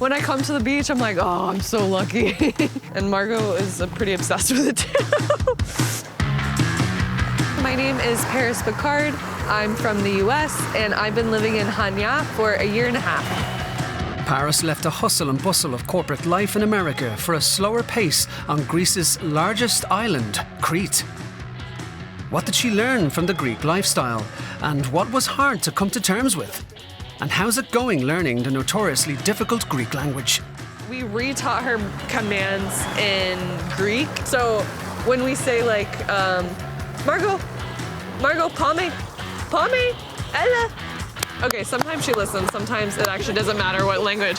When I come to the beach, I'm like, oh, I'm so lucky. And Margot is pretty obsessed with it too. My name is Picard. I'm from the US, and I've been living in Chania for a year and a half. Paris left the hustle and bustle of corporate life in America for a slower pace on Greece's largest island, Crete. What did she learn from the Greek lifestyle? And what was hard to come to terms with? And how's it going learning the notoriously difficult Greek language? We retaught her commands in Greek. So when we say like, Margot, Pame, Ella. Okay, sometimes she listens, sometimes it actually doesn't matter what language.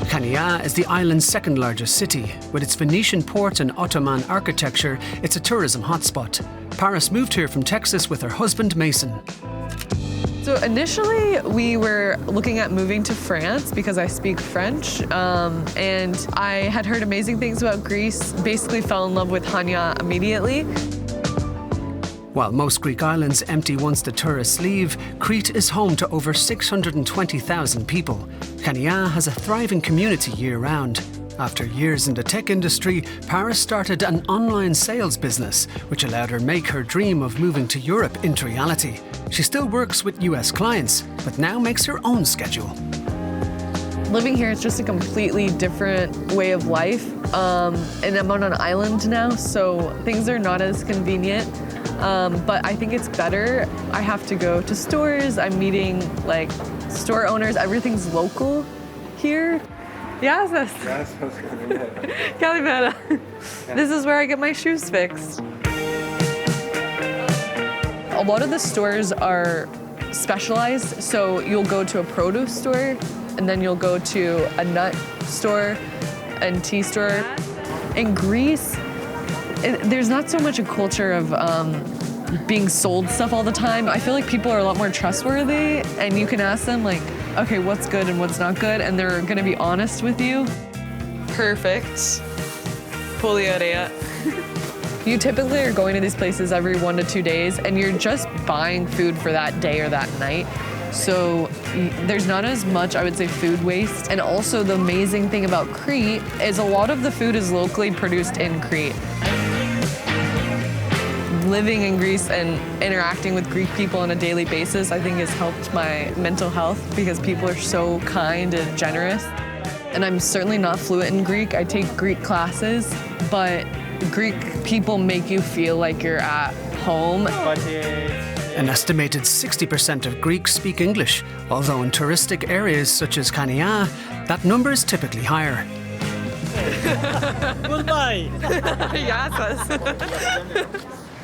Chania is the island's second largest city. With its Venetian port and Ottoman architecture, it's a tourism hotspot. Paris moved here from Texas with her husband, Mason. So initially, we were looking at moving to France because I speak French, and I had heard amazing things about Greece, basically fell in love with Chania immediately. While most Greek islands empty once the tourists leave, Crete is home to over 620,000 people. Chania has a thriving community year-round. After years in the tech industry, Paris started an online sales business, which allowed her make her dream of moving to Europe into reality. She still works with US clients, but now makes her own schedule. Living here is just a completely different way of life, and I'm on an island now, so things are not as convenient. But I think it's better. I have to go to stores. I'm meeting like store owners. Everything's local here. Yes. Calimera. This is where I get my shoes fixed. A lot of the stores are specialized. So you'll go to a produce store, and then you'll go to a nut store and tea store. In Greece, there's not so much a culture of being sold stuff all the time. I feel like people are a lot more trustworthy, and you can ask them like, okay, what's good and what's not good, and they're gonna be honest with you. Perfect. Poliorea. You typically are going to these places every 1 to 2 days, and you're just buying food for that day or that night. So there's not as much, I would say, food waste. And also the amazing thing about Crete is a lot of the food is locally produced in Crete. Living in Greece and interacting with Greek people on a daily basis, I think has helped my mental health because people are so kind and generous. And I'm certainly not fluent in Greek. I take Greek classes, but Greek people make you feel like you're at home. An estimated 60% of Greeks speak English, although in touristic areas such as Chania, that number is typically higher. Goodbye. Yes.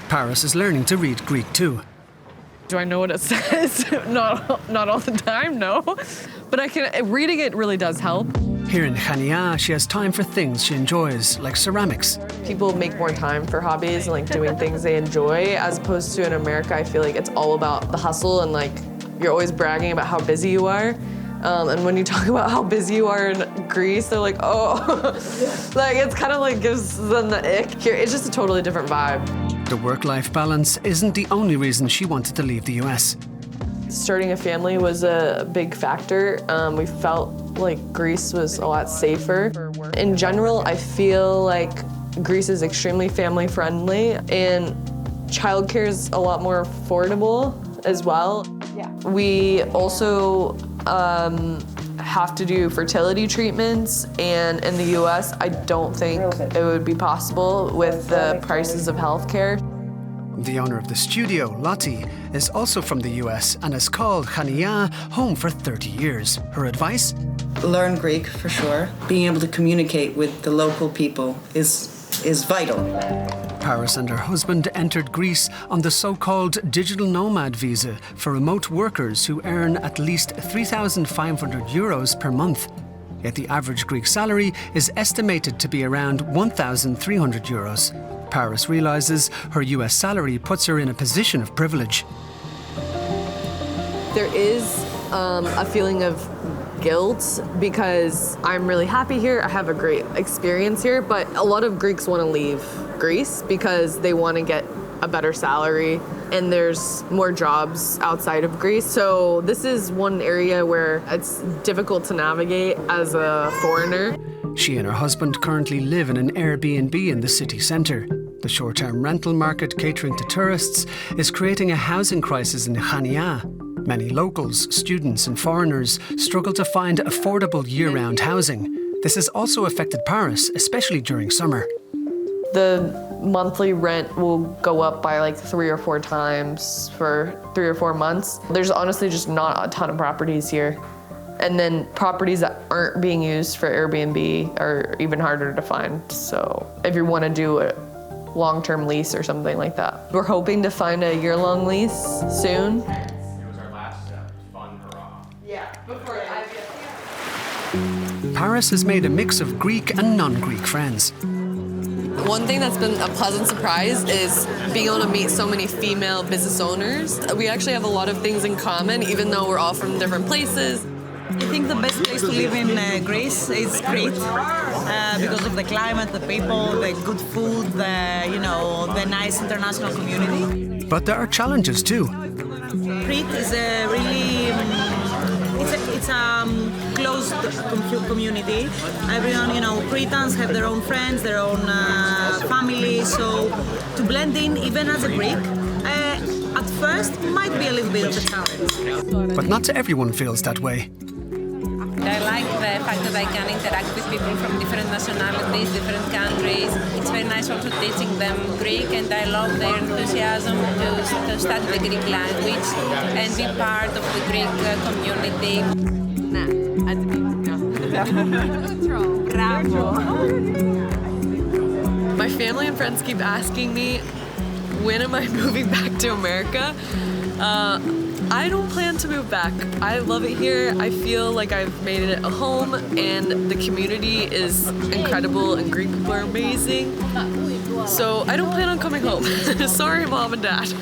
Paris is learning to read Greek too. Do I know what it says? Not all the time, no. But reading it really does help. Here in Chania, she has time for things she enjoys, like ceramics. People make more time for hobbies and like doing things they enjoy, as opposed to in America, I feel like it's all about the hustle and like you're always bragging about how busy you are. And when you talk about how busy you are in Greece, they're like, oh, like it's kind of like gives them the ick. Here, it's just a totally different vibe. The work-life balance isn't the only reason she wanted to leave the US. Starting a family was a big factor. We felt like Greece was a lot safer. In general, I feel like Greece is extremely family-friendly, and childcare is a lot more affordable as well. Yeah. We also have to do fertility treatments, and in the US, I don't think it would be possible with the prices of healthcare. The owner of the studio, Lottie, is also from the US and has called Chania home for 30 years. Her advice? Learn Greek for sure. Being able to communicate with the local people is vital. Paris and her husband entered Greece on the so-called digital nomad visa for remote workers who earn at least 3,500 euros per month. Yet the average Greek salary is estimated to be around 1,300 euros. Paris realises her US salary puts her in a position of privilege. There is a feeling of guilt because I'm really happy here. I have a great experience here, but a lot of Greeks want to leave Greece because they want to get a better salary and there's more jobs outside of Greece. So this is one area where it's difficult to navigate as a foreigner. She and her husband currently live in an Airbnb in the city centre. The short-term rental market catering to tourists is creating a housing crisis in Chania. Many locals, students and foreigners struggle to find affordable year-round housing. This has also affected Paris, especially during summer. The monthly rent will go up by like 3 or 4 times for 3 or 4 months. There's honestly just not a ton of properties here. And then properties that aren't being used for Airbnb are even harder to find. So if you want to do a long-term lease or something like that. We're hoping to find a year-long lease soon. It was our last step, fun hurrah. Yeah, before IVF. Paris has made a mix of Greek and non-Greek friends. One thing that's been a pleasant surprise is being able to meet so many female business owners. We actually have a lot of things in common, even though we're all from different places. I think the best place to live in Greece is Crete because of the climate, the people, the good food, the nice international community. But there are challenges too. Crete is a really it's a closed community. Everyone, Cretans have their own friends, their own family. So to blend in, even as a Greek, at first might be a little bit of a challenge. But not everyone feels that way. I like the fact that I can interact with people from different nationalities, different countries. It's very nice also teaching them Greek, and I love their enthusiasm to study the Greek language and be part of the Greek community. Bravo! My family and friends keep asking me, when am I moving back to America? I don't plan to move back. I love it here. I feel like I've made it a home, and the community is incredible, and Greek people are amazing. So I don't plan on coming home. Sorry, Mom and Dad.